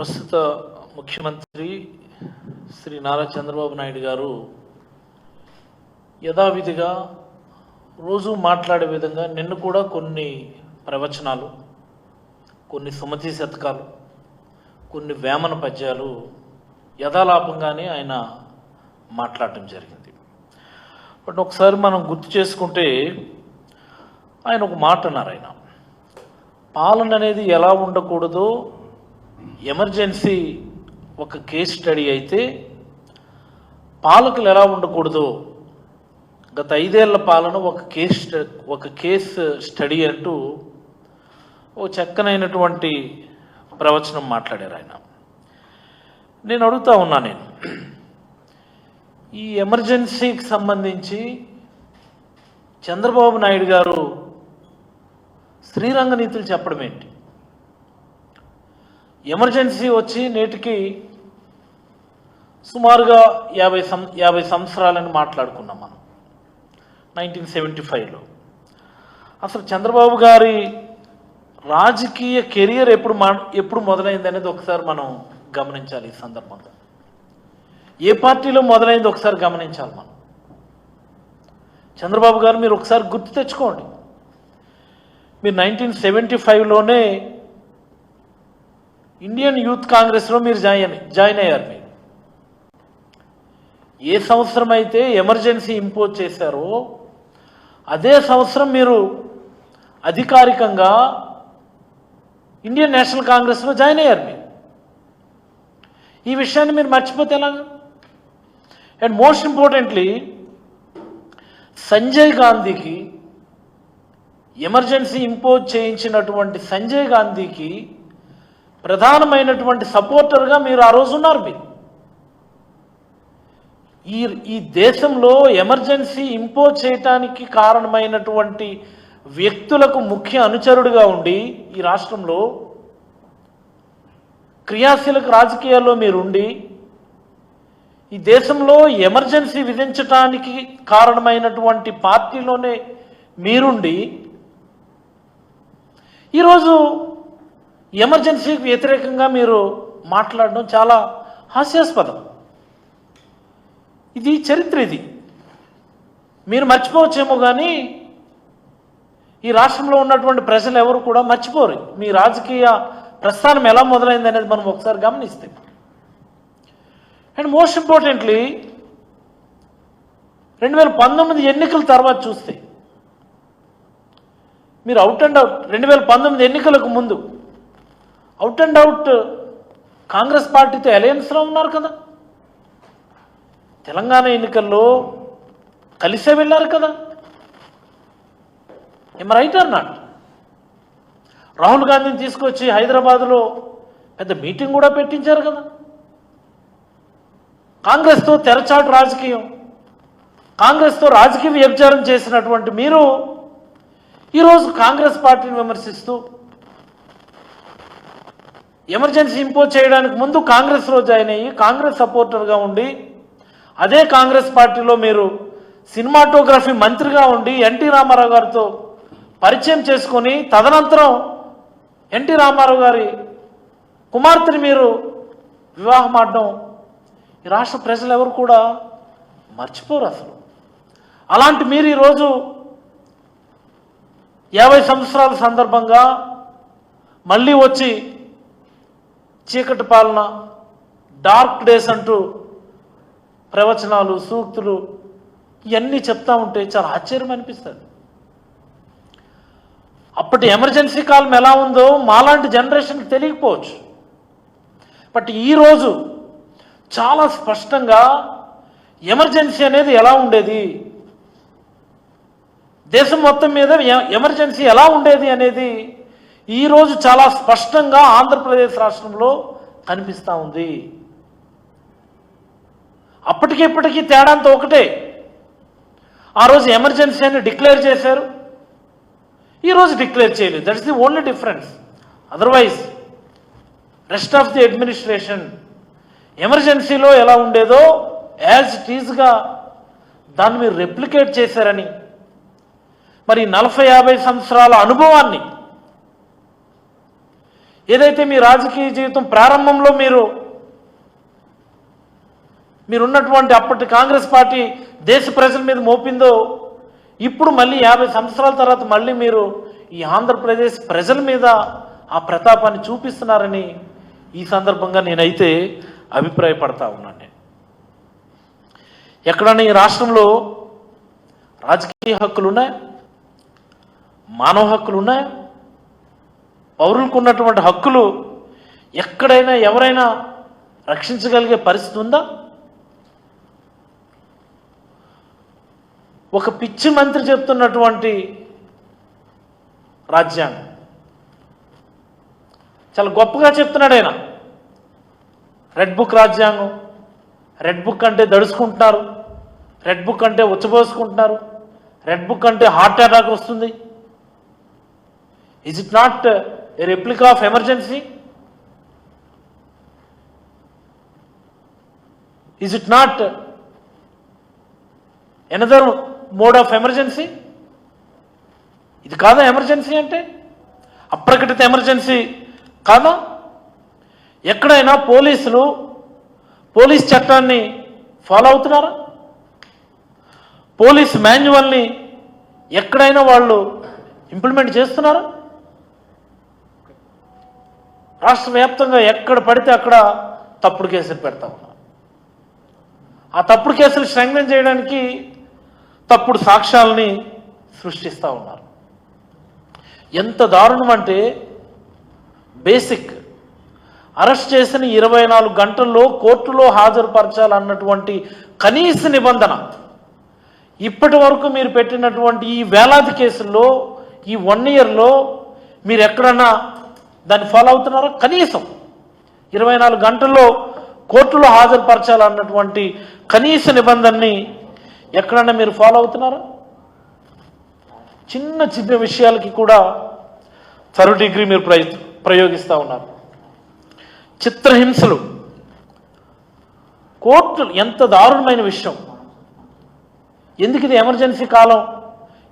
ప్రస్తుత ముఖ్యమంత్రి శ్రీ నారా చంద్రబాబు నాయుడు గారు యథావిధిగా రోజు మాట్లాడే విధంగా నిన్ను కూడా కొన్ని ప్రవచనాలు, కొన్ని సుమతి శతకాలు, కొన్ని వేమన పద్యాలు యథాలాపంగానే ఆయన మాట్లాడటం జరిగింది. బట్ ఒకసారి మనం గుర్తు చేసుకుంటే ఆయన ఒక మాట అన్నారు. ఆయన పాలన అనేది ఎలా ఉండకూడదో ఎమర్జెన్సీ ఒక కేస్ స్టడీ అయితే పాలకులు ఎలా ఉండకూడదో గత 5 ఏళ్ల పాలన ఒక కేస్ స్టడీ అంటూ ఓ చక్కనైనటువంటి ప్రవచనం మాట్లాడారు ఆయన. నేను అడుగుతా ఉన్నా, నేను ఈ ఎమర్జెన్సీకి సంబంధించి చంద్రబాబు నాయుడు గారు శ్రీరంగ నీతులు చెప్పడం ఏంటి? ఎమర్జెన్సీ వచ్చి నేటికి సుమారుగా 50 సంవత్సరాలని మాట్లాడుకున్నాం మనం 1975లో. అసలు చంద్రబాబు గారి రాజకీయ కెరియర్ ఎప్పుడు మొదలైంది అనేది ఒకసారి మనం గమనించాలి. ఈ సందర్భంగా ఏ పార్టీలో మొదలైంది ఒకసారి గమనించాలి మనం. చంద్రబాబు గారు మీరు ఒకసారి గుర్తు తెచ్చుకోండి. మీరు 1975లోనే ఇండియన్ యూత్ కాంగ్రెస్లో మీరు జాయిన్ అయ్యారు. మీరు ఏ సంవత్సరం అయితే ఎమర్జెన్సీ ఇంపోజ్ చేశారో అదే సంవత్సరం మీరు అధికారికంగా ఇండియన్ నేషనల్ కాంగ్రెస్లో జాయిన్ అయ్యారు. మీరు ఈ విషయాన్ని మీరు మర్చిపోతే ఎలాగా? అండ్ మోస్ట్ ఇంపార్టెంట్లీ సంజయ్ గాంధీకి ఎమర్జెన్సీ ఇంపోజ్ చేయించినటువంటి సంజయ్ గాంధీకి ప్రధానమైనటువంటి సపోర్టర్గా మీరు ఆ రోజు ఉన్నారు. మీరు ఈ దేశంలో ఎమర్జెన్సీ ఇంపోజ్ చేయటానికి కారణమైనటువంటి వ్యక్తులకు ముఖ్య అనుచరుడుగా ఉండి ఈ రాష్ట్రంలో క్రియాశీలక రాజకీయాల్లో మీరుండి ఈ దేశంలో ఎమర్జెన్సీ విధించటానికి కారణమైనటువంటి పార్టీలోనే మీరుండి ఈరోజు ఎమర్జెన్సీకి వ్యతిరేకంగా మీరు మాట్లాడడం చాలా హాస్యాస్పదం. ఇది చరిత్ర. ఇది మీరు మర్చిపోవచ్చేమో కానీ ఈ రాష్ట్రంలో ఉన్నటువంటి ప్రజలు ఎవరు కూడా మర్చిపోరు. మీ రాజకీయ ప్రస్థానం ఎలా మొదలైంది అనేది మనం ఒకసారి గమనిస్తే. అండ్ మోస్ట్ ఇంపార్టెంట్లీ 2019 ఎన్నికల తర్వాత చూస్తే మీరు అవుట్ అండ్ అవుట్ 2019 ఎన్నికలకు ముందు అవుట్ అండ్ అవుట్ కాంగ్రెస్ పార్టీతో అలయన్స్లో ఉన్నారు కదా. తెలంగాణ ఎన్నికల్లో కలిసే వెళ్ళారు కదా. ఏం రైట్ ఆర్ నాట్? రాహుల్ గాంధీని తీసుకొచ్చి హైదరాబాద్లో పెద్ద మీటింగ్ కూడా పెట్టించారు కదా. కాంగ్రెస్తో తెరచాటు రాజకీయం, కాంగ్రెస్తో రాజకీయ వ్యభిచారం చేసినటువంటి మీరు ఈరోజు కాంగ్రెస్ పార్టీని విమర్శిస్తూ ఎమర్జెన్సీ ఇంపోజ్ చేయడానికి ముందు కాంగ్రెస్లో జాయిన్ అయ్యి కాంగ్రెస్ సపోర్టర్గా ఉండి అదే కాంగ్రెస్ పార్టీలో మీరు సినిమాటోగ్రఫీ మంత్రిగా ఉండి ఎన్టీ రామారావు గారితో పరిచయం చేసుకొని తదనంతరం ఎన్టీ రామారావు గారి కుమార్తెని మీరు వివాహం ఆడడం ఈ రాష్ట్ర ప్రజలు ఎవరు కూడా మర్చిపోరు అసలు. అలాంటి మీరు ఈరోజు 50 సంవత్సరాల సందర్భంగా మళ్ళీ వచ్చి చీకటి పాలన, డార్క్ డేస్ అంటూ ప్రవచనాలు, సూక్తులు ఇవన్నీ చెప్తా ఉంటే చాలా ఆశ్చర్యం అనిపిస్తుంది. అప్పటి ఎమర్జెన్సీ కాలం ఎలా ఉందో మాలాంటి జనరేషన్కి తెలియకపోవచ్చు. బట్ ఈరోజు చాలా స్పష్టంగా ఎమర్జెన్సీ అనేది ఎలా ఉండేది, దేశం మొత్తం మీద ఎమర్జెన్సీ ఎలా ఉండేది అనేది ఈరోజు చాలా స్పష్టంగా ఆంధ్రప్రదేశ్ రాష్ట్రంలో కనిపిస్తూ ఉంది. అప్పటికి ఇప్పటికీ తేడాంతో ఒకటే. ఆ రోజు ఎమర్జెన్సీ అని డిక్లేర్ చేశారు, ఈరోజు డిక్లేర్ చేయలేదు. That's the only difference. Otherwise rest of the administration ఎమర్జెన్సీలో ఎలా ఉండేదో యాజ్ ఇట్ ఈజ్గా దాన్ని మీరు రెప్లికేట్ చేశారని, మరి 40-50 సంవత్సరాల అనుభవాన్ని ఏదైతే మీ రాజకీయ జీవితం ప్రారంభంలో మీరున్నటువంటి అప్పటి కాంగ్రెస్ పార్టీ దేశ ప్రజల మీద మోపిందో, ఇప్పుడు మళ్ళీ 50 సంవత్సరాల తర్వాత మళ్ళీ మీరు ఈ ఆంధ్రప్రదేశ్ ప్రజల మీద ఆ ప్రతాపాన్ని చూపిస్తున్నారని ఈ సందర్భంగా నేనైతే అభిప్రాయపడతా ఉన్నాను. ఎక్కడన్నా ఈ రాష్ట్రంలో రాజకీయ హక్కులు ఉన్నాయా, మానవ హక్కులు ఉన్నాయా, పౌరులకు ఉన్నటువంటి హక్కులు ఎక్కడైనా ఎవరైనా రక్షించగలిగే పరిస్థితి ఉందా? ఒక పిచ్చి మంత్రి చెప్తున్నటువంటి రాజ్యాంగం చాలా గొప్పగా చెప్తున్నాడు ఆయన. రెడ్ బుక్ రాజ్యాంగం, రెడ్ బుక్ అంటే దడుచుకుంటున్నారు, రెడ్ బుక్ అంటే ఉచ్చబోసుకుంటున్నారు, రెడ్ బుక్ అంటే హార్ట్ అటాక్ వస్తుంది. Is it not a replica of emergency? Is it not another mode of emergency? ఇది కాదా ఎమర్జెన్సీ అంటే? అప్రకటిత ఎమర్జెన్సీ కాదా? ఎక్కడైనా పోలీస్ చట్టాన్ని ఫాలో అవుతున్నారా? పోలీస్ మాన్యువల్ని ఎక్కడైనా వాళ్ళు ఇంప్లిమెంట్ చేస్తున్నారా? రాష్ట్ర వ్యాప్తంగా ఎక్కడ పడితే అక్కడ తప్పుడు కేసులు పెడతా ఉన్నారు. ఆ తప్పుడు కేసులు స్ట్రెంగ్థెన్ చేయడానికి తప్పుడు సాక్ష్యాలని సృష్టిస్తూ ఉన్నారు. ఎంత దారుణం అంటే, బేసిక్ అరెస్ట్ చేసిన 24 గంటల్లో కోర్టులో హాజరుపరచాలన్నటువంటి కనీస నిబంధన ఇప్పటి వరకు మీరు పెట్టినటువంటి ఈ వేలాది కేసుల్లో ఈ 1 ఇయర్లో మీరు ఎక్కడన్నా దాన్ని ఫాలో అవుతున్నారా? కనీసం 24 గంటల్లో కోర్టులో హాజరుపరచాలన్నటువంటి కనీస నిబంధనని ఎక్కడన్నా మీరు ఫాలో అవుతున్నారా? చిన్న చిన్న విషయాలకి కూడా 3rd డిగ్రీ మీరు ప్రయోగిస్తూ ఉన్నారు. చిత్రహింసలు, కోర్టులు ఎంత దారుణమైన విషయం. ఎందుకు ఇది ఎమర్జెన్సీ కాలం?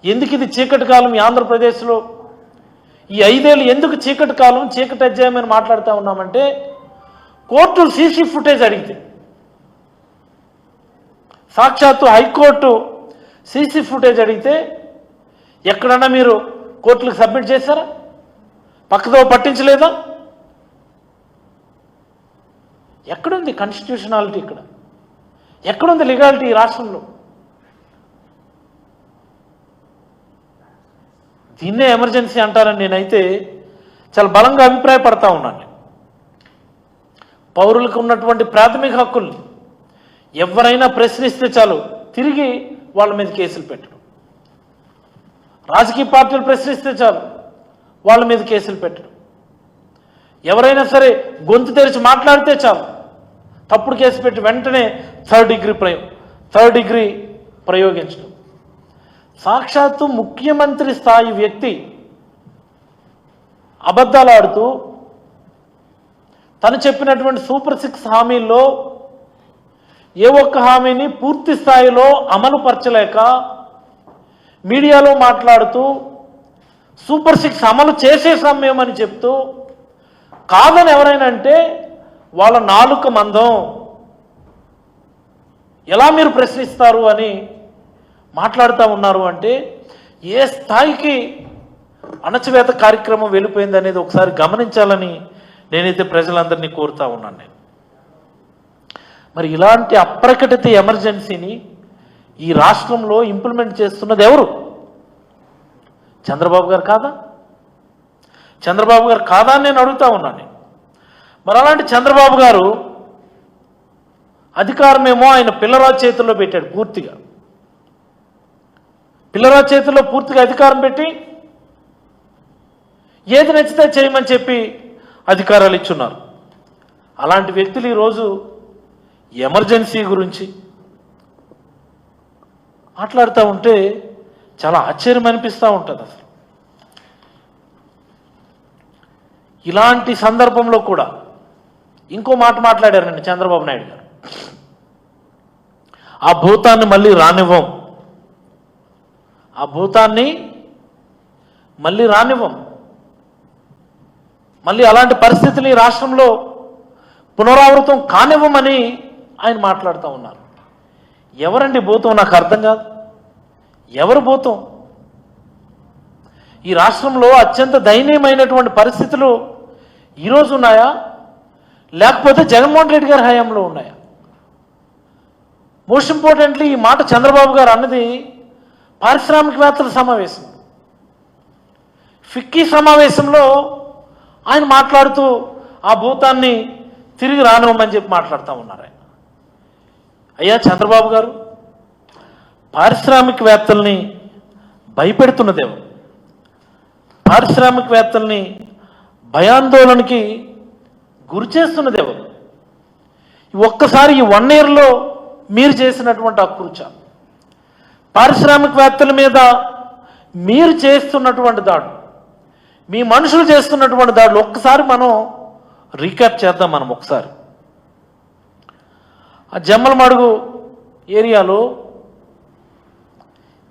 ఎందుకు ఇది చీకటి కాలం? ఈ ఆంధ్రప్రదేశ్లో ఈ 5 ఏళ్ళు ఎందుకు చీకటి కాలం, చీకటి అధ్యాయం అని మాట్లాడుతూ ఉన్నామంటే, కోర్టులు సీసీ ఫుటేజ్ అడిగితే, సాక్షాత్తు హైకోర్టు సీసీ ఫుటేజ్ అడిగితే ఎక్కడన్నా మీరు కోర్టులకు సబ్మిట్ చేశారా? పక్కదో పట్టించలేదా? ఎక్కడుంది కాన్స్టిట్యూషనాలిటీ? ఇక్కడ ఎక్కడుంది లీగాలిటీ ఈ రాష్ట్రంలో? దీన్నే ఎమర్జెన్సీ అంటారని నేనైతే చాలా బలంగా అభిప్రాయపడతా ఉన్నాను. పౌరులకు ఉన్నటువంటి ప్రాథమిక హక్కుల్ని ఎవరైనా ప్రశ్నిస్తే చాలు తిరిగి వాళ్ళ మీద కేసులు పెట్టడం, రాజకీయ పార్టీలు ప్రశ్నిస్తే చాలు వాళ్ళ మీద కేసులు పెట్టడం, ఎవరైనా సరే గొంతు తెరిచి మాట్లాడితే చాలు తప్పుడు కేసు పెట్టి వెంటనే 3rd డిగ్రీ ప్రయోగించడం. సాక్షాత్తు ముఖ్యమంత్రి స్థాయి వ్యక్తి అబద్ధాలు ఆడుతూ తను చెప్పినటువంటి సూపర్ 6 హామీల్లో ఏ ఒక్క హామీని పూర్తి స్థాయిలో అమలు పరచలేక మీడియాలో మాట్లాడుతూ సూపర్ 6 అమలు చేసే సమయం అని చెప్తూ, కాదని ఎవరైనా అంటే వాళ్ళ నాలుక మందం, ఎలా మీరు ప్రశ్నిస్తారు అని మాట్లాడుతూ ఉన్నారు. అంటే ఏ స్థాయికి అణచివేత కార్యక్రమం వెళ్ళిపోయింది అనేది ఒకసారి గమనించాలని నేనైతే ప్రజలందరినీ కోరుతా ఉన్నాను. మరి ఇలాంటి అప్రకటిత ఎమర్జెన్సీని ఈ రాష్ట్రంలో ఇంప్లిమెంట్ చేస్తున్నది ఎవరు? చంద్రబాబు గారు కాదా? చంద్రబాబు గారు కాదా అని నేను అడుగుతా ఉన్నాను. మరి అలాంటి చంద్రబాబు గారు అధికారమేమో ఆయన పిల్లరాజు చేతుల్లో పెట్టాడు. పూర్తిగా పిల్లరాజు చేతుల్లో పూర్తిగా అధికారం పెట్టి ఏది నచ్చితే చేయమని చెప్పి అధికారాలు ఇచ్చున్నారు. అలాంటి వ్యక్తులు ఈరోజు ఎమర్జెన్సీ గురించి మాట్లాడుతూ ఉంటే చాలా ఆశ్చర్యం అనిపిస్తూ ఉంటుంది. అసలు ఇలాంటి సందర్భంలో కూడా ఇంకో మాట మాట్లాడారండి చంద్రబాబు నాయుడు గారు. ఆ భూతాన్ని మళ్ళీ రానివ్వం, ఆ భూతాన్ని మళ్ళీ రానివ్వం. మళ్ళీ అలాంటి పరిస్థితులు ఈ రాష్ట్రంలో పునరావృతం కానివ్వమని ఆయన మాట్లాడుతూ ఉన్నారు. ఎవరండి భూతం? నాకు అర్థం కాదు. ఎవరు భూతం? ఈ రాష్ట్రంలో అత్యంత దయనీయమైనటువంటి పరిస్థితులు ఈరోజు ఉన్నాయా, లేకపోతే జగన్మోహన్ రెడ్డి గారి హయాంలో ఉన్నాయా? మోస్ట్ ఇంపార్టెంట్లీ ఈ మాట చంద్రబాబు గారు అన్నది పారిశ్రామికవేత్తల సమావేశం, ఫిక్కీ సమావేశంలో ఆయన మాట్లాడుతూ ఆ భూతాన్ని తిరిగి రానివ్వమని చెప్పి మాట్లాడుతూ ఉన్నారు. ఆయన అయ్యా చంద్రబాబు గారు, పారిశ్రామికవేత్తల్ని భయపెడుతున్నదేమో, పారిశ్రామికవేత్తల్ని భయాందోళనకి గురి చేస్తున్నదేమో. ఒక్కసారి ఈ 1 yearలో మీరు చేసినటువంటి అకృత్య, పారిశ్రామికవేత్తల మీద మీరు చేస్తున్నటువంటి దాడులు, మీ మనుషులు చేస్తున్నటువంటి దాడులు ఒక్కసారి మనం రీక్యాప్ చేద్దాం. మనం ఒకసారి ఆ జమ్మలమడుగు ఏరియాలో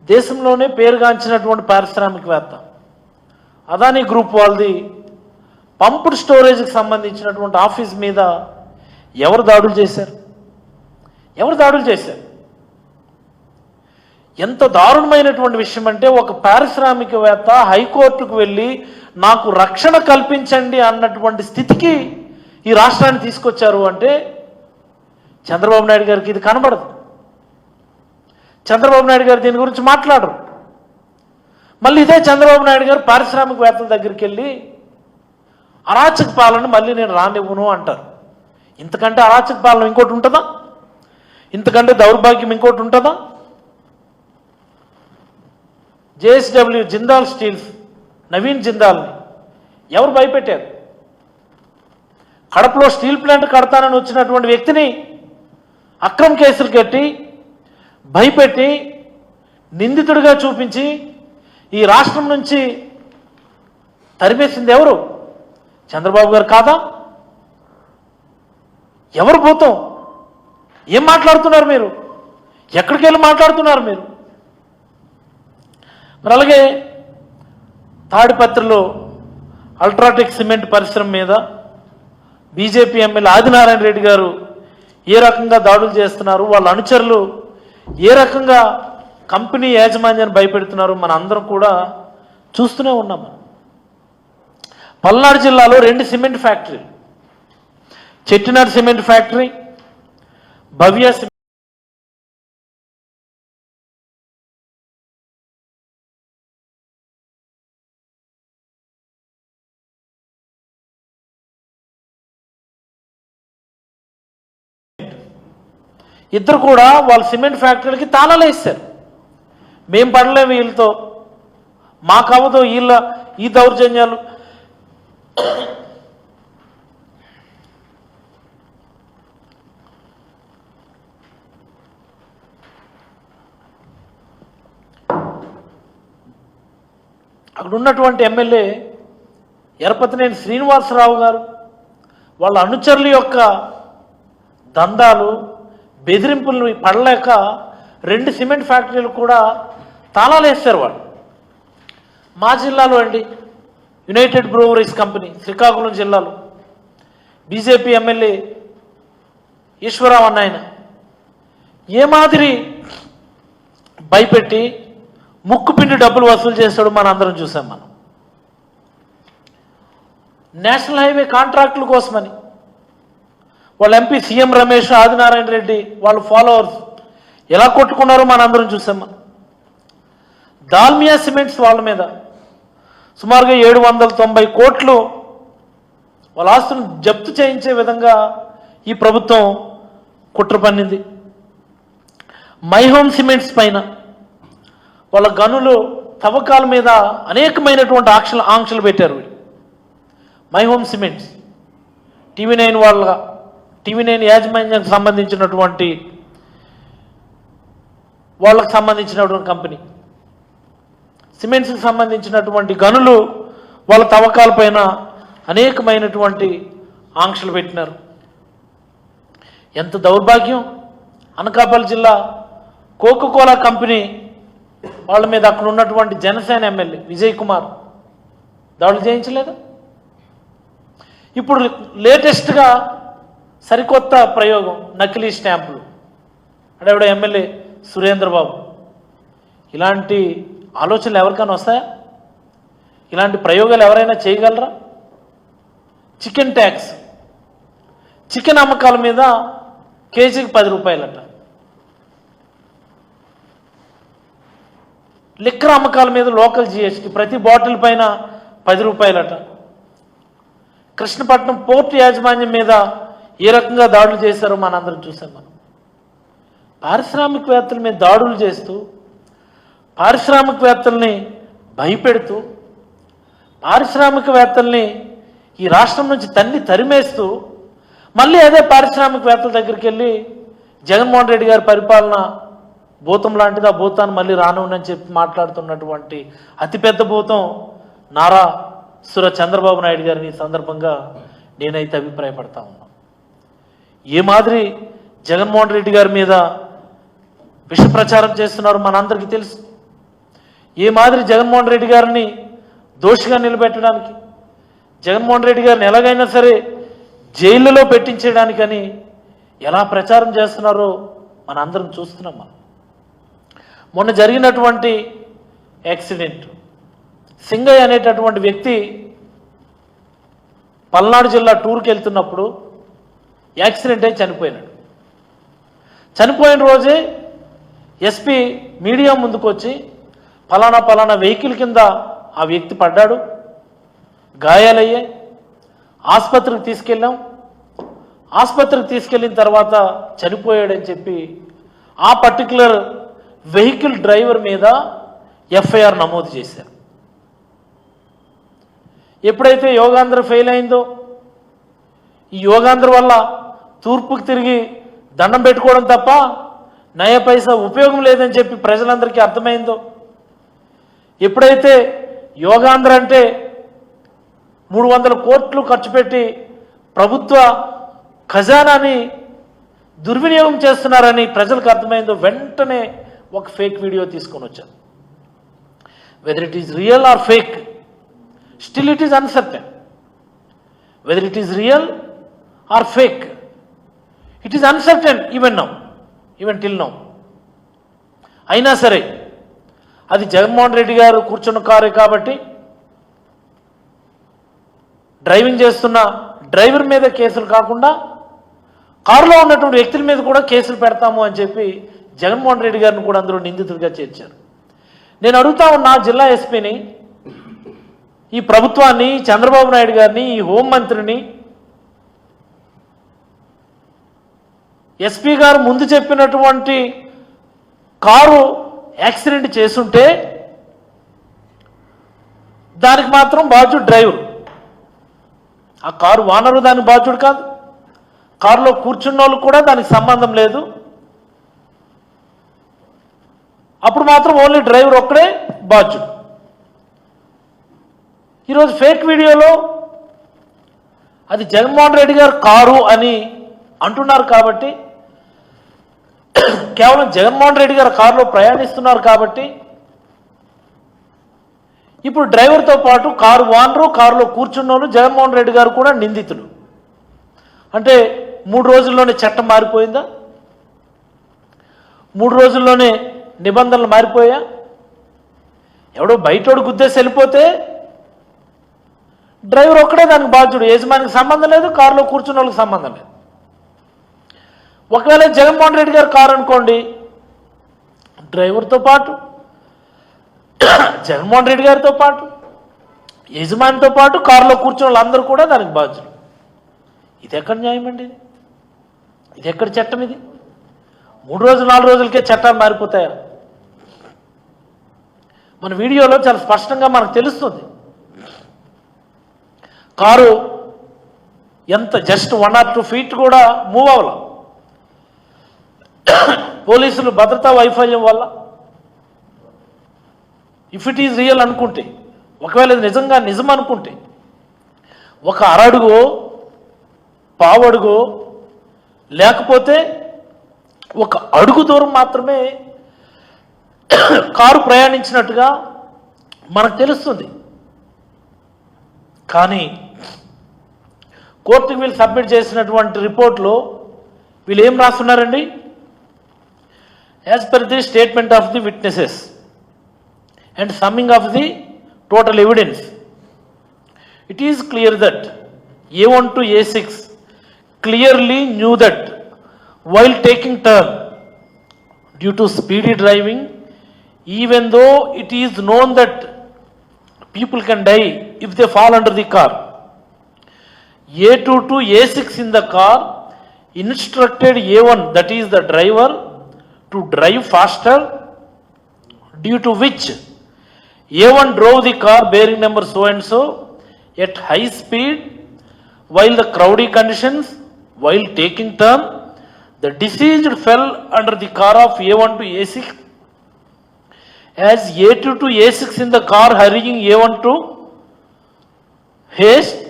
దేశంలోనే పేరుగాంచినటువంటి పారిశ్రామికవేత్త అదానీ గ్రూప్ వాళ్ళది పంప్డ్ స్టోరేజ్కి సంబంధించినటువంటి ఆఫీస్ మీద ఎవరు దాడులు చేశారు? ఎవరు దాడులు చేశారు? ఎంత దారుణమైనటువంటి విషయం అంటే, ఒక పారిశ్రామికవేత్త హైకోర్టుకు వెళ్ళి నాకు రక్షణ కల్పించండి అన్నటువంటి స్థితికి ఈ రాష్ట్రాన్ని తీసుకొచ్చారు అంటే చంద్రబాబు నాయుడు గారికి ఇది కనబడదు. చంద్రబాబు నాయుడు గారు దీని గురించి మాట్లాడరు. మళ్ళీ ఇదే చంద్రబాబు నాయుడు గారు పారిశ్రామికవేత్తల దగ్గరికి వెళ్ళి అరాచక పాలన మళ్ళీ నేను రానివ్వను అంటారు. ఇంతకంటే అరాచక పాలన ఇంకోటి ఉంటుందా? ఇంతకంటే దౌర్భాగ్యం ఇంకోటి ఉంటుందా? జేఎస్డబ్ల్యూ జిందాల్ స్టీల్స్ నవీన్ జిందాల్ని ఎవరు భయపెట్టారు? కడపలో స్టీల్ ప్లాంట్ కడతానని వచ్చినటువంటి వ్యక్తిని అక్రమ కేసులు కట్టి భయపెట్టి నిందితుడిగా చూపించి ఈ రాష్ట్రం నుంచి తరిమేసింది ఎవరు? చంద్రబాబు గారు కాదా? ఎవరు భూతం? ఏం మాట్లాడుతున్నారు మీరు? ఎక్కడికి వెళ్ళి మాట్లాడుతున్నారు మీరు? మరి అలాగే తాడిపత్రిలో అల్ట్రాటెక్ సిమెంట్ పరిశ్రమ మీద బీజేపీ ఎమ్మెల్యే ఆదినారాయణ రెడ్డి గారు ఏ రకంగా దాడులు చేస్తున్నారు, వాళ్ళ అనుచరులు ఏ రకంగా కంపెనీ యాజమాన్యాన్ని భయపెడుతున్నారు మన అందరం కూడా చూస్తూనే ఉన్నాం. పల్నాడు జిల్లాలో 2 సిమెంట్ ఫ్యాక్టరీలు, చెట్టినాడు సిమెంట్ ఫ్యాక్టరీ, భవ్య ఇద్దరు కూడా వాళ్ళ సిమెంట్ ఫ్యాక్టరీలకి తాళాలు వేస్తారు. మేము పడలేము వీళ్ళతో, మాకు అవ్వదు వీళ్ళ ఈ దౌర్జన్యాలు. అక్కడ ఉన్నటువంటి ఎమ్మెల్యే ఎరపతినేని శ్రీనివాసరావు గారు వాళ్ళ అనుచరుల యొక్క దందాలు బెదిరింపులు పడలేక 2 సిమెంట్ ఫ్యాక్టరీలు కూడా తాళాలు వేస్తారు వాళ్ళు. మా జిల్లాలో అండి యునైటెడ్ బ్రూవరీస్ కంపెనీ శ్రీకాకుళం జిల్లాలో బీజేపీ ఎమ్మెల్యే ఈశ్వరరావు అన్న ఆయన ఏ మాదిరి భయపెట్టి ముక్కుపిండి డబ్బులు వసూలు చేస్తాడు మన అందరం చూసాం. మనం నేషనల్ హైవే కాంట్రాక్టుల కోసమని వాళ్ళ ఎంపీ సీఎం రమేష్, ఆదినారాయణ రెడ్డి వాళ్ళ ఫాలోవర్స్ ఎలా కొట్టుకున్నారో మన అందరం చూసాం. మనం దాల్మియా సిమెంట్స్ వాళ్ళ మీద సుమారుగా 790 కోట్లు వాళ్ళ ఆస్తులను జప్తు చేయించే విధంగా ఈ ప్రభుత్వం కుట్ర పన్నింది. మై హోమ్ సిమెంట్స్ పైన వాళ్ళ గనులు తవ్వకాల మీద అనేకమైనటువంటి ఆంక్షలు పెట్టారు. మై హోమ్ సిమెంట్స్ టీవీ9 యాజమాన్యానికి సంబంధించినటువంటి వాళ్ళకు సంబంధించినటువంటి కంపెనీ సిమెంట్స్కి సంబంధించినటువంటి గనులు వాళ్ళ తవ్వకాలపైన అనేకమైనటువంటి ఆంక్షలు పెట్టినారు. ఎంత దౌర్భాగ్యం! అనకాపల్లి జిల్లా కోకోకోలా కంపెనీ వాళ్ళ మీద అక్కడ ఉన్నటువంటి జనసేన ఎమ్మెల్యే విజయ్ కుమార్ దాడులు చేయించలేదు. ఇప్పుడు లేటెస్ట్గా సరికొత్త ప్రయోగం నకిలీ స్టాంపులు. అంటే ఎవడో ఎమ్మెల్యే సురేంద్రబాబు. ఇలాంటి ఆలోచనలు ఎవరికైనా వస్తాయా? ఇలాంటి ప్రయోగాలు ఎవరైనా చేయగలరా? చికెన్ ట్యాక్స్, చికెన్ అమ్మకాల మీద కేజీకి 10 రూపాయలట. లిక్కర్ అమ్మకాల మీద లోకల్ జిఎస్టీ ప్రతి బాటిల్ పైన 10 రూపాయలట. కృష్ణపట్నం పోర్టు యాజమాన్యం మీద ఏ రకంగా దాడులు చేశారో మనందరం చూసాం. మనం పారిశ్రామికవేత్తల మీద దాడులు చేస్తూ, పారిశ్రామికవేత్తల్ని భయపెడుతూ, పారిశ్రామికవేత్తల్ని ఈ రాష్ట్రం నుంచి తరిమేస్తూ, మళ్ళీ అదే పారిశ్రామికవేత్తల దగ్గరికి వెళ్ళి జగన్మోహన్ రెడ్డి గారి పరిపాలన భూతం లాంటిది, ఆ భూతాన్ని మళ్ళీ రానుందని చెప్పి మాట్లాడుతున్నటువంటి అతిపెద్ద భూతం నారా చంద్రబాబు నాయుడు గారిని ఈ సందర్భంగా నేనైతే అభిప్రాయపడతా ఉన్నాను. ఏ మాదిరి జగన్మోహన్ రెడ్డి గారి మీద విష ప్రచారం చేస్తున్నారు మనందరికీ తెలుసు. ఏ మాదిరి జగన్మోహన్ రెడ్డి గారిని దోషిగా నిలబెట్టడానికి, జగన్మోహన్ రెడ్డి గారిని ఎలాగైనా సరే జైలులో పెట్టించేయడానికని ఎలా ప్రచారం చేస్తున్నారో మనందరం చూస్తున్నాం. మనం మొన్న జరిగినటువంటి యాక్సిడెంట్, సింగయ్య అనేటటువంటి వ్యక్తి పల్నాడు జిల్లా టూర్కి వెళ్తున్నప్పుడు యాక్సిడెంట్ అయి చనిపోయినాడు. చనిపోయిన రోజే ఎస్పీ మీడియా ముందుకు వచ్చి పలానా వెహికల్ కింద ఆ వ్యక్తి పడ్డాడు, గాయాలయ్యాయి, ఆసుపత్రికి తీసుకెళ్ళాం, ఆసుపత్రికి తీసుకెళ్ళిన తర్వాత చనిపోయాడని చెప్పి ఆ పర్టికులర్ వెహికల్ డ్రైవర్ మీద ఎఫ్ఐఆర్ నమోదు చేశారు. ఎప్పుడైతే యోగాంధ్ర ఫెయిల్ అయిందో, ఈ యోగాంధ్ర వల్ల తూర్పుకి తిరిగి దండం పెట్టుకోవడం తప్ప నయ పైసా ఉపయోగం లేదని చెప్పి ప్రజలందరికీ అర్థమైందో, ఎప్పుడైతే యోగాంధ్ర అంటే 300 కోట్లు ఖర్చు పెట్టి ప్రభుత్వ ఖజానాని దుర్వినియోగం చేస్తున్నారని ప్రజలకు అర్థమైందో, వెంటనే ఒక ఫేక్ వీడియో తీసుకొని వచ్చారు. Whether it is real are fake, still it is uncertain. Whether it is real are fake, it is uncertain even till now. అయినా సరే అది జగన్మోహన్ రెడ్డి గారు కూర్చున్న కారే కాబట్టి డ్రైవింగ్ చేస్తున్న డ్రైవర్ మీద కేసులు కాకుండా కారులో ఉన్నటువంటి వ్యక్తుల మీద కూడా కేసులు పెడతాము అని చెప్పి జగన్మోహన్ రెడ్డి గారిని కూడా అందరూ నిందితుడిగా చేర్చారు. నేను అడుగుతా ఉన్నా జిల్లా ఎస్పీని, ఈ ప్రభుత్వాన్ని, చంద్రబాబు నాయుడు గారిని, ఈ హోంమంత్రిని, ఎస్పీ గారు ముందు చెప్పినటువంటి కారు యాక్సిడెంట్ చేసుంటే దానికి మాత్రం బాధ్యుడు డ్రైవర్, ఆ కారు ఓనరు దానికి బాధ్యుడు కాదు, కారులో కూర్చున్న వాళ్ళు కూడా దానికి సంబంధం లేదు. అప్పుడు మాత్రం ఓన్లీ డ్రైవర్ ఒక్కడే బాధ్యుడు. ఈరోజు ఫేక్ వీడియోలో అది జగన్మోహన్ రెడ్డి గారు కారు అని అంటున్నారు కాబట్టి, కేవలం జగన్మోహన్ రెడ్డి గారు కారులో ప్రయాణిస్తున్నారు కాబట్టి ఇప్పుడు డ్రైవర్తో పాటు కారు ఓనరు, కారులో కూర్చున్నోళ్ళు జగన్మోహన్ రెడ్డి గారు కూడా నిందితులు. అంటే 3 రోజుల్లోనే చట్టం మారిపోయిందా? 3 రోజుల్లోనే నిబంధనలు మారిపోయా? ఎవడో బయటోడు గుద్దేసి వెళ్ళిపోతే డ్రైవర్ ఒక్కడే దానికి బాధ్యుడు, యజమానికి సంబంధం లేదు, కారులో కూర్చున్న వాళ్ళకి సంబంధం లేదు. ఒకవేళ జగన్మోహన్ రెడ్డి గారు కారు అనుకోండి, డ్రైవర్తో పాటు జగన్మోహన్ రెడ్డి గారితో పాటు యజమానితో పాటు కారులో కూర్చున్న వాళ్ళందరూ కూడా దానికి బాధ్యులు. ఇది ఎక్కడ న్యాయం అండి? ఇది ఎక్కడ చట్టం? ఇది 3 రోజులు 4 రోజులకే చట్టాలు మారిపోతాయా? మన వీడియోలో చాలా స్పష్టంగా మనకు తెలుస్తుంది. కారు ఎంత జస్ట్ 1 or 2 feet కూడా మూవ్ అవ్వాలి. పోలీసులు భద్రతా వైఫల్యం వల్ల, ఇఫ్ ఇట్ ఈజ్ రియల్ అనుకుంటే, ఒకవేళ ఇది నిజం అనుకుంటే, ఒక అరడుగో పావడుగో లేకపోతే ఒక అడుగు దూరం మాత్రమే కారు ప్రయాణించినట్టుగా మనకు తెలుస్తుంది. కానీ కోర్టుకి వీళ్ళు సబ్మిట్ చేసినటువంటి రిపోర్ట్లో వీళ్ళు ఏం రాస్తున్నారండి? As per the statement of the witnesses and summing of the total evidence, it is clear that A1 to A6 clearly knew that while taking turn due to speedy driving, even though it is known that people can die if they fall under the car, A2 to A6 in the car instructed A1, that is the driver, to drive faster, due to which A1 drove the car bearing number so and so at high speed while the crowdy conditions. While taking turn, the deceased fell under the car of A1 to A6 as A2 to A6 in the car hurrying A1 to haste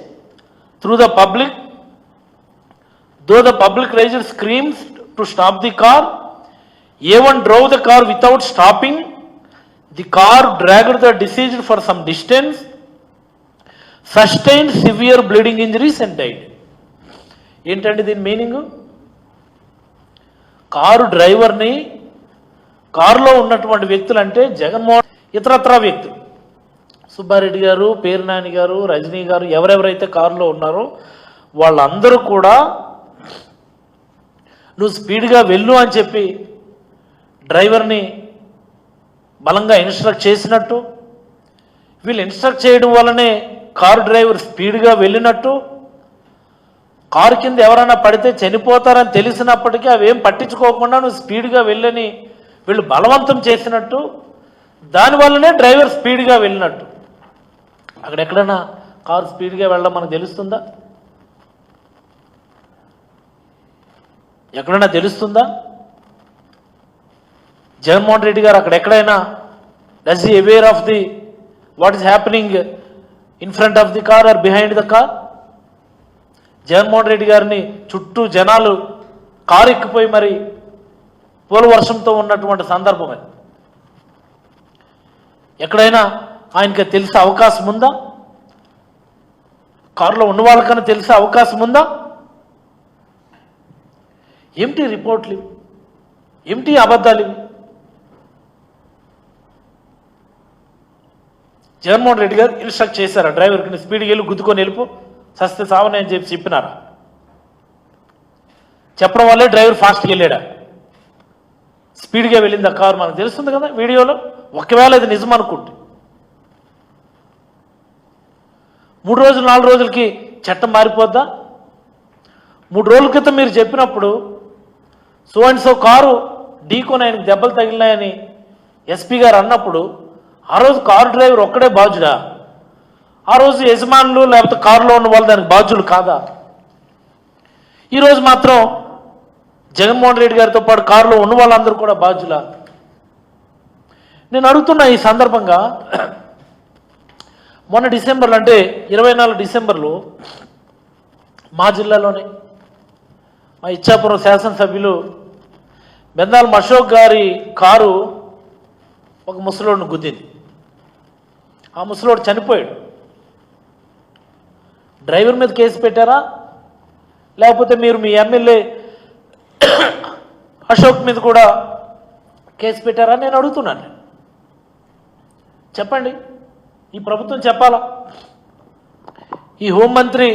through the public. Though the public raised screams to stop the car, A1 drove the car without stopping. The car dragged the deceased for some distance, sustained severe bleeding injuries and died. ఏంటండి దీని meaning? Car డ్రైవర్ని, కారులో ఉన్నటువంటి వ్యక్తులు అంటే జగన్మోహన్, ఇతరత్రా వ్యక్తులు, సుబ్బారెడ్డి గారు, పేర్నాని గారు, రజనీ గారు, ఎవరెవరైతే కారులో ఉన్నారో వాళ్ళందరూ కూడా నువ్వు స్పీడ్గా వెళ్ళు అని చెప్పి డ్రైవర్ని బలంగా ఇన్స్ట్రక్ట్ చేసినట్టు, వీళ్ళు ఇన్స్ట్రక్ట్ చేయడం వల్లనే కారు డ్రైవర్ స్పీడ్గా వెళ్ళినట్టు, కారు కింద ఎవరైనా పడితే చనిపోతారని తెలిసినప్పటికీ అవేం పట్టించుకోకుండా నువ్వు స్పీడ్గా వెళ్ళని వీళ్ళు బలవంతం చేసినట్టు, దానివల్లనే డ్రైవర్ స్పీడ్గా వెళ్ళినట్టు. అక్కడ ఎక్కడైనా కారు స్పీడ్గా వెళ్ళడం మనకు తెలుస్తుందా? ఎక్కడైనా తెలుస్తుందా? జగన్మోహన్ రెడ్డి గారు అక్కడ ఎక్కడైనా does he aware of the what is happening in front of the car or behind the car? Jaganmohan Reddy గారిని చుట్టూ జనాలు కారు ఎక్కిపోయి మరి పూల వర్షంతో ఉన్నటువంటి సందర్భం అది. ఎక్కడైనా ఆయనకి తెలిసే అవకాశం ఉందా? కారులో ఉన్న వాళ్ళకన్నా తెలిసే అవకాశం ఉందా? ఏమిటి రిపోర్ట్లు, ఏమిటి అబద్ధాలు ఇవి? జగన్మోహన్ రెడ్డి గారు ఇన్స్ట్రక్ట్ చేశారా డ్రైవర్కి స్పీడ్కి వెళ్ళి గుద్దుకొని వెళ్ళిపో, సస్తే సావని అని చెప్పినారా? చెప్పడం వల్లే డ్రైవర్ ఫాస్ట్గా వెళ్ళాడా? స్పీడ్గా వెళ్ళింది ఆ కారు మనకు తెలుస్తుంది కదా వీడియోలో. ఒకవేళ ఇది నిజం అనుకుంటే 3 రోజులు 4 రోజులకి చట్టం మారిపోద్దా? 3 రోజుల క్రితం మీరు చెప్పినప్పుడు సో అండ్ సో కారు ఢీకొని ఆయనకు దెబ్బలు తగిలినాయని ఎస్పీ గారు అన్నప్పుడు ఆ రోజు కారు డ్రైవర్ ఒక్కడే బాధ్యుడా? ఆ రోజు యజమానులు లేకపోతే కారులో ఉన్న వాళ్ళు దానికి బాధ్యులు కాదా? ఈరోజు మాత్రం జగన్మోహన్ రెడ్డి గారితో పాటు కారులో ఉన్న వాళ్ళందరూ కూడా బాధ్యులా? నేను అడుగుతున్నా ఈ సందర్భంగా, మొన్న డిసెంబర్లో అంటే 24 డిసెంబర్లో మా జిల్లాలోనే మా ఇచ్చాపురం శాసనసభ్యులు బెందాల అశోక్ గారి కారు ఒక ముసలోడిని గుద్దింది. ఆ ముసలోడు చనిపోయాడు. డ్రైవర్ మీద కేసు పెట్టారా, లేకపోతే మీరు మీ ఎమ్మెల్యే అశోక్ మీద కూడా కేసు పెట్టారా నేను అడుగుతున్నాను. చెప్పండి, ఈ ప్రభుత్వం చెప్పాలా? ఈ హోంమంత్రి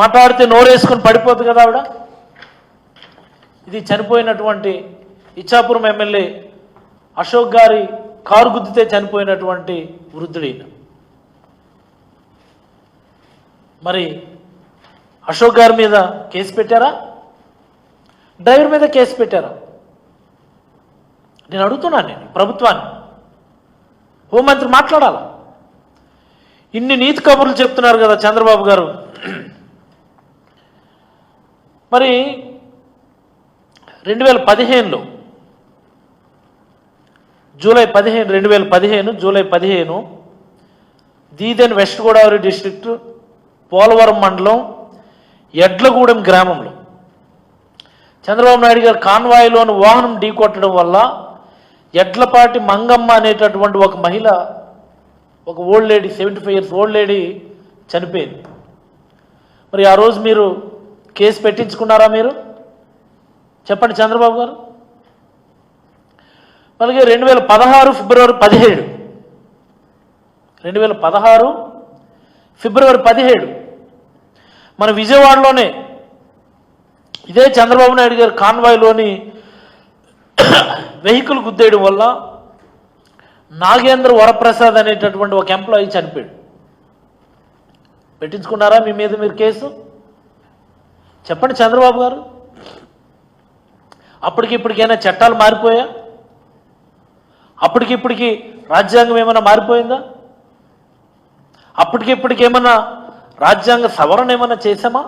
మాట్లాడితే నోరేసుకొని పడిపోద్ది కదా ఆవిడ. ఇది చనిపోయినటువంటి ఇచ్చాపురం ఎమ్మెల్యే అశోక్ గారి కారు గుద్దితే చనిపోయినటువంటి వృద్ధుడి. మరి అశోక్ గారి మీద కేసు పెట్టారా, డ్రైవర్ మీద కేసు పెట్టారా? నేను అడుగుతున్నాను నేను ప్రభుత్వాన్ని. హోంమంత్రి మాట్లాడాలా? ఇన్ని నీతి కబుర్లు చెప్తున్నారు కదా చంద్రబాబు గారు. మరి 2015లో జూలై 15 దీదెన్ వెస్ట్ గోదావరి డిస్ట్రిక్ట్ పోలవరం మండలం ఎడ్లగూడెం గ్రామంలో చంద్రబాబు నాయుడు గారు కాన్వాయ్లోని వాహనం ఢీకొట్టడం వల్ల ఎడ్లపాటి మంగమ్మ అనేటటువంటి ఒక మహిళ, ఒక old lady, 75 years old lady చనిపోయింది. మరి ఆ రోజు మీరు కేసు పెట్టించుకున్నారా? మీరు చెప్పండి చంద్రబాబు గారు. అలాగే 2016 ఫిబ్రవరి 17 2016 ఫిబ్రవరి 17 మన విజయవాడలోనే ఇదే చంద్రబాబు నాయుడు గారి కాన్వాయ్లోని వెహికల్ గుద్దేయడం వల్ల నాగేంద్ర వరప్రసాద్ అనేటటువంటి ఒక ఎంప్లాయీ చనిపోయాడు. పెట్టించుకున్నారా మీ మీద మీరు కేసు? చెప్పండి చంద్రబాబు గారు. అప్పటికిప్పటికైనా చట్టాలు మారిపోయా? అప్పటికిప్పటికి రాజ్యాంగం ఏమైనా మారిపోయిందా? అప్పటికిప్పటికి ఏమన్నా రాజ్యాంగ సవరణ ఏమైనా చేసామా?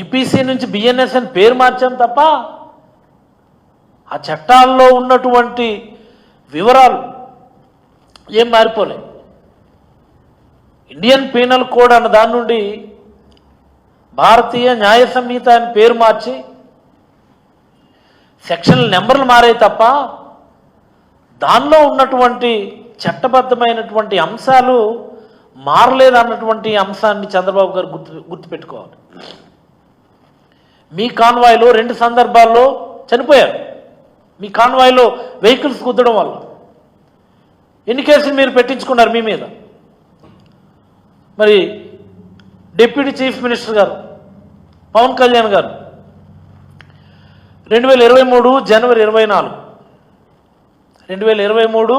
ఐపీసీ నుంచి బిఎన్ఎస్ అని పేరు మార్చాం తప్ప ఆ చట్టాల్లో ఉన్నటువంటి వివరాలు ఏం మారిపోలే. ఇండియన్ పీనల్ కోడ్ అన్న దాని నుండి భారతీయ న్యాయ సంహిత అని పేరు మార్చి సెక్షన్ల నెంబర్లు మారాయి తప్ప దానిలో ఉన్నటువంటి చట్టబద్ధమైనటువంటి అంశాలు మారలేదన్నటువంటి అంశాన్ని చంద్రబాబు గారు గుర్తుపెట్టుకోవాలి. మీ కాన్వాయ్లో 2 సందర్భాల్లో చనిపోయారు. మీ కాన్వాయ్లో వెహికల్స్ గుద్దడం వల్ల ఎన్ని కేసులు మీరు పెట్టించుకున్నారు మీ మీద? మరి డిప్యూటీ చీఫ్ మినిస్టర్ గారు పవన్ కళ్యాణ్ గారు 2023 జనవరి 24 2023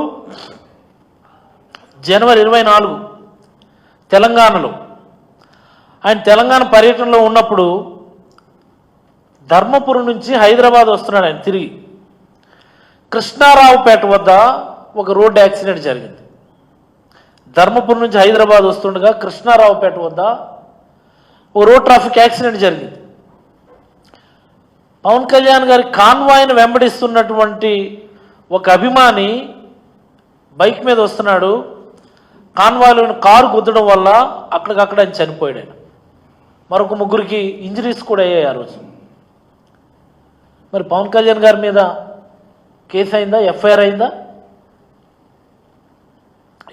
జనవరి 24 తెలంగాణలో ఆయన తెలంగాణ పర్యటనలో ఉన్నప్పుడు ధర్మపురం నుంచి హైదరాబాద్ వస్తున్నాడు. ఆయన తిరిగి కృష్ణారావుపేట వద్ద ఒక రోడ్డు యాక్సిడెంట్ జరిగింది. ధర్మపురం నుంచి హైదరాబాద్ వస్తుండగా కృష్ణారావుపేట వద్ద ఓ రోడ్ ట్రాఫిక్ యాక్సిడెంట్ జరిగింది. పవన్ కళ్యాణ్ గారి కాన్వాయ్ను వెంబడిస్తున్నటువంటి ఒక అభిమాని బైక్ మీద వస్తున్నాడు. కాన్వాయ్లోని కారు గుద్దడం వల్ల అక్కడికక్కడ ఆయన చనిపోయాడు. ఆయన మరొక 3 ఇంజరీస్ కూడా అయ్యాయి ఆ రోజు. మరి పవన్ కళ్యాణ్ గారి మీద కేసు అయిందా? ఎఫ్ఐఆర్ అయిందా?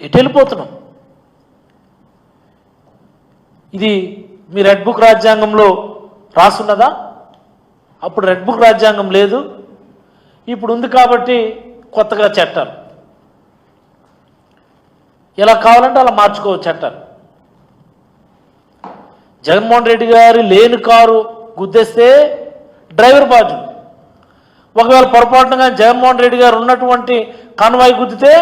ఎటు వెళ్ళిపోతున్నాం? ఇది మీ రెడ్ బుక్ రాజ్యాంగంలో రాసున్నదా? అప్పుడు రెడ్ బుక్ రాజ్యాంగం లేదు, ఇప్పుడు ఉంది కాబట్టి కొత్తగా చట్టాలు ఎలా కావాలంటే అలా మార్చుకోవచ్చు చట్టాలు. జగన్మోహన్ రెడ్డి గారి లేని కారు గుద్దేస్తే డ్రైవర్ బాధ్యుడు. ఒకవేళ పొరపాటుగా జగన్మోహన్ రెడ్డి గారు ఉన్నటువంటి కాన్వాయ్ గుద్దితే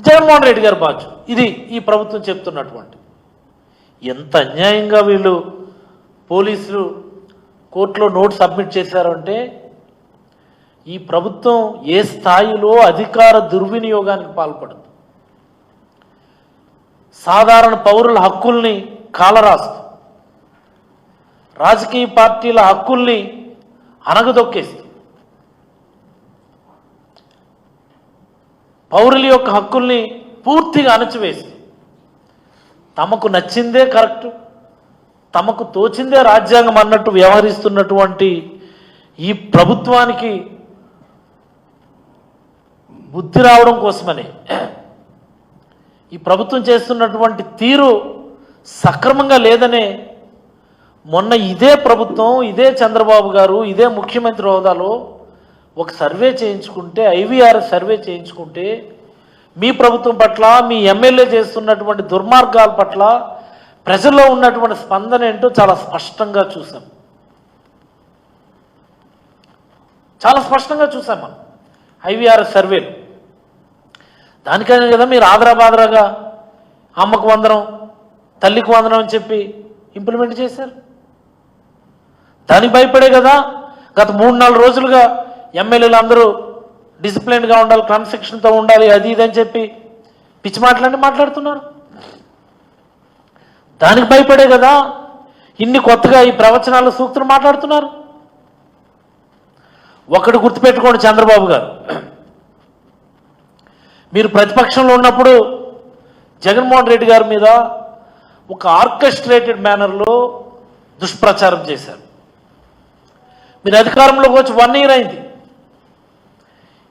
జగన్మోహన్ రెడ్డి గారు బాధ్యుడు. ఇది ఈ ప్రభుత్వం చెప్తున్నటువంటి. ఎంత అన్యాయంగా వీళ్ళు పోలీసులు కోర్టులో నోట్ సబ్మిట్ చేశారంటే ఈ ప్రభుత్వం ఏ స్థాయిలో అధికార దుర్వినియోగానికి పాల్పడుతుంది. సాధారణ పౌరుల హక్కుల్ని కాలరాస్తూ రాజకీయ పార్టీల హక్కుల్ని అణగదొక్కేస్తూ పౌరుల యొక్క హక్కుల్ని పూర్తిగా అణచివేస్తూ తమకు నచ్చిందే కరెక్టు, తమకు తోచిందే రాజ్యాంగం అన్నట్టు వ్యవహరిస్తున్నటువంటి ఈ ప్రభుత్వానికి బుద్ధి రావడం కోసమని ఈ ప్రభుత్వం చేస్తున్నటువంటి తీరు సక్రమంగా లేదనే మొన్న ఇదే ప్రభుత్వం, ఇదే చంద్రబాబు గారు, ఇదే ముఖ్యమంత్రి హోదాలో ఒక సర్వే చేయించుకుంటే, ఐవీఆర్ సర్వే చేయించుకుంటే మీ ప్రభుత్వం పట్ల, మీ ఎమ్మెల్యే చేస్తున్నటువంటి దుర్మార్గాల పట్ల ప్రజల్లో ఉన్నటువంటి స్పందన ఏంటో చాలా స్పష్టంగా చూసాం. చాలా స్పష్టంగా చూసాం మనం ఐవీఆర్ సర్వేలు. దానికైనా కదా మీరు ఆదరాబాదరాగా అమ్మకు వందనం, తల్లికి వందనం అని చెప్పి ఇంప్లిమెంట్ చేశారు. దానికి భయపడే కదా గత 3-4 రోజులుగా ఎమ్మెల్యేలు అందరూ డిసిప్లిన్గా ఉండాలి, క్రమశిక్షణతో ఉండాలి, అది ఇది అని చెప్పి పిచ్చి మాటలన్నీ మాట్లాడుతున్నారు. దానికి భయపడే కదా ఇన్ని కొత్తగా ఈ ప్రవచనాలు, సూక్తులు మాట్లాడుతున్నారు. ఒకటి గుర్తుపెట్టుకోండి చంద్రబాబు గారు, మీరు ప్రతిపక్షంలో ఉన్నప్పుడు జగన్మోహన్ రెడ్డి గారి మీద ఒక ఆర్కెస్ట్రేటెడ్ మేనర్లో దుష్ప్రచారం చేశారు. మీరు అధికారంలోకి వచ్చి 1 year అయింది,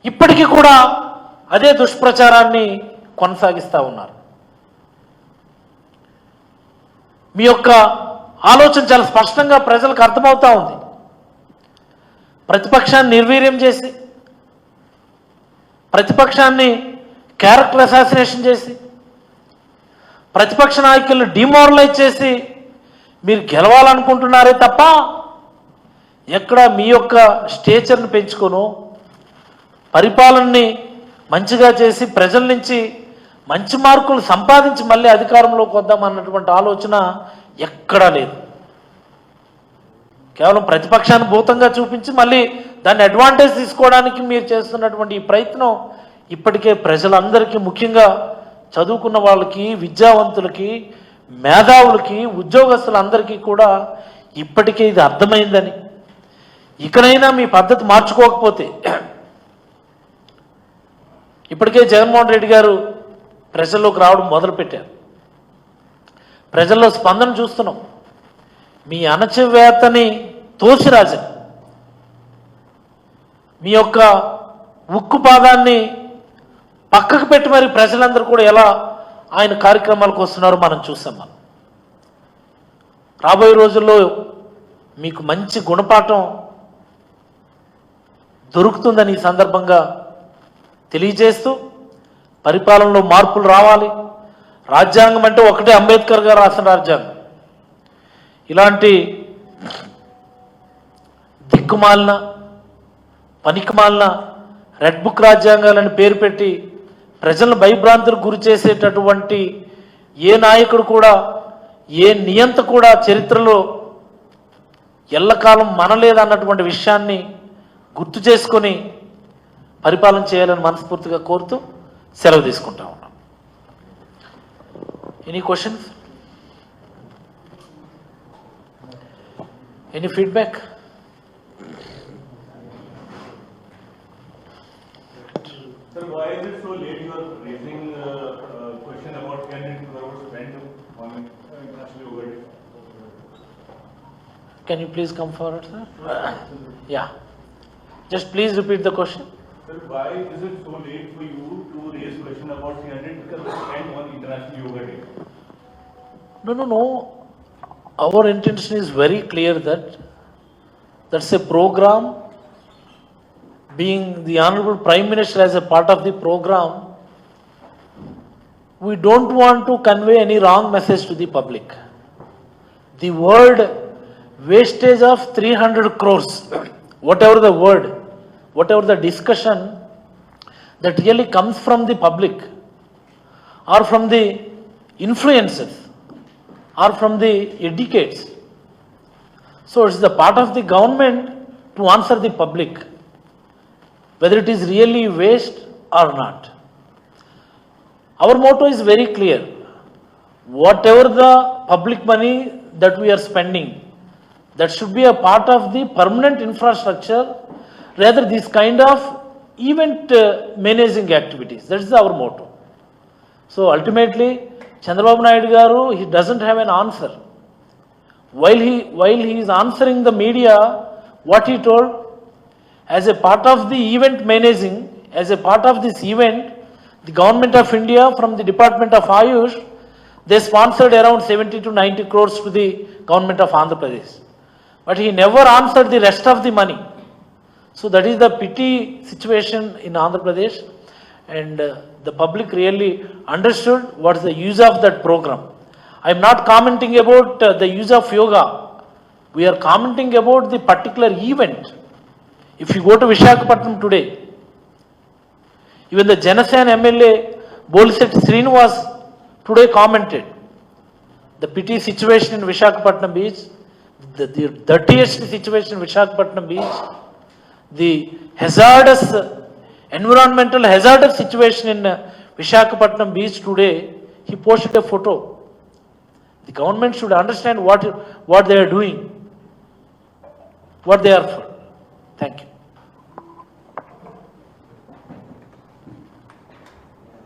ఇప్పటికీ కూడా అదే దుష్ప్రచారాన్ని కొనసాగిస్తూ ఉన్నారు. మీ యొక్క ఆలోచన చాలా స్పష్టంగా ప్రజలకు అర్థమవుతా ఉంది. ప్రతిపక్షాన్ని నిర్వీర్యం చేసి, ప్రతిపక్షాన్ని క్యారెక్టర్ అసాసినేషన్ చేసి, ప్రతిపక్ష నాయకులను డిమోరలైజ్ చేసి మీరు గెలవాలనుకుంటున్నారే తప్ప ఎక్కడ మీ యొక్క స్టేచర్ని పెంచుకోను, పరిపాలనని మంచిగా చేసి ప్రజల నుంచి మంచి మార్కులు సంపాదించి మళ్ళీ అధికారంలోకి వద్దామన్నటువంటి ఆలోచన ఎక్కడా లేదు. కేవలం ప్రతిపక్షాన్ని భూతంగా చూపించి మళ్ళీ దాన్ని అడ్వాంటేజ్ తీసుకోవడానికి మీరు చేస్తున్నటువంటి ఈ ప్రయత్నం ఇప్పటికే ప్రజలందరికీ, ముఖ్యంగా చదువుకున్న వాళ్ళకి, విద్యావంతులకి, మేధావులకి, ఉద్యోగస్తులందరికీ కూడా ఇప్పటికే ఇది అర్థమైందని, ఇకనైనా మీ పద్ధతి మార్చుకోకపోతే, ఇప్పటికే జగన్మోహన్ రెడ్డి గారు ప్రజల్లోకి రావడం మొదలుపెట్టారు. ప్రజల్లో స్పందన చూస్తున్నాం. మీ అణచివేతని తోసిరాజని, మీ యొక్క ఉక్కు పాదాన్ని పక్కకు పెట్టి మరి ప్రజలందరూ కూడా ఎలా ఆయన కార్యక్రమాలకు వస్తున్నారో మనం చూసాం. రాబోయే రోజుల్లో మీకు మంచి గుణపాఠం దొరుకుతుందని ఈ సందర్భంగా తెలియజేస్తూ, పరిపాలనలో మార్పులు రావాలి. రాజ్యాంగం అంటే ఒకటే, అంబేద్కర్ గారు రాసిన రాజ్యాంగం. ఇలాంటి దిక్కుమాలిన, పనికిమాలిన రెడ్ బుక్ రాజ్యాంగాలని పేరు పెట్టి ప్రజలను భయభ్రాంతులకు గురి చేసేటటువంటి ఏ నాయకుడు కూడా, ఏ నియంత కూడా చరిత్రలో ఎల్లకాలం మనలేదన్నటువంటి విషయాన్ని గుర్తు చేసుకొని పరిపాలన చేయాలని మనస్ఫూర్తిగా కోరుతూ సెలవు తీసుకుంటా ఉన్నాం. Any questions, any feedback? Sir, why is it so late you are raising question about 10 crores spent on international yoga day? Can you please come forward, sir? Yeah. Just please repeat the question. Sir, why is it so late for you to raise question about 300 crores spent on international yoga day? No. Our intention is very clear that that's a program. Being the Honorable Prime Minister as a part of the program, we don't want to convey any wrong message to the public. The word wastage of 300 crores, whatever the word, whatever the discussion that really comes from the public or from the influencers or from the educates. So it's the part of the government to answer the public whether it is really waste or not. Our motto is very clear. Whatever the public money that we are spending, that should be a part of the permanent infrastructure, rather this kind of event managing activities. That is our motto. So ultimately, Chandrababu Naidu garu, he doesn't have an answer. While he is answering the media, what he told, as a part of the event managing, as a part of this event, the Government of India from the Department of Ayush, they sponsored around 70 to 90 crores to the Government of Andhra Pradesh. But he never answered the rest of the money. So that is the pity situation in Andhra Pradesh, and the public really understood what is the use of that program. I am not commenting about the use of yoga. We are commenting about the particular event. If you go to Visakhapatnam today, even the Janasena MLA Bolisetti Srinivas today commented the pity situation in Visakhapatnam beach, the dirtiest situation in Visakhapatnam beach, the hazardous, environmental hazardous situation in Visakhapatnam beach today. He posted a photo. The government should understand what they are doing, what they are for. Thank you.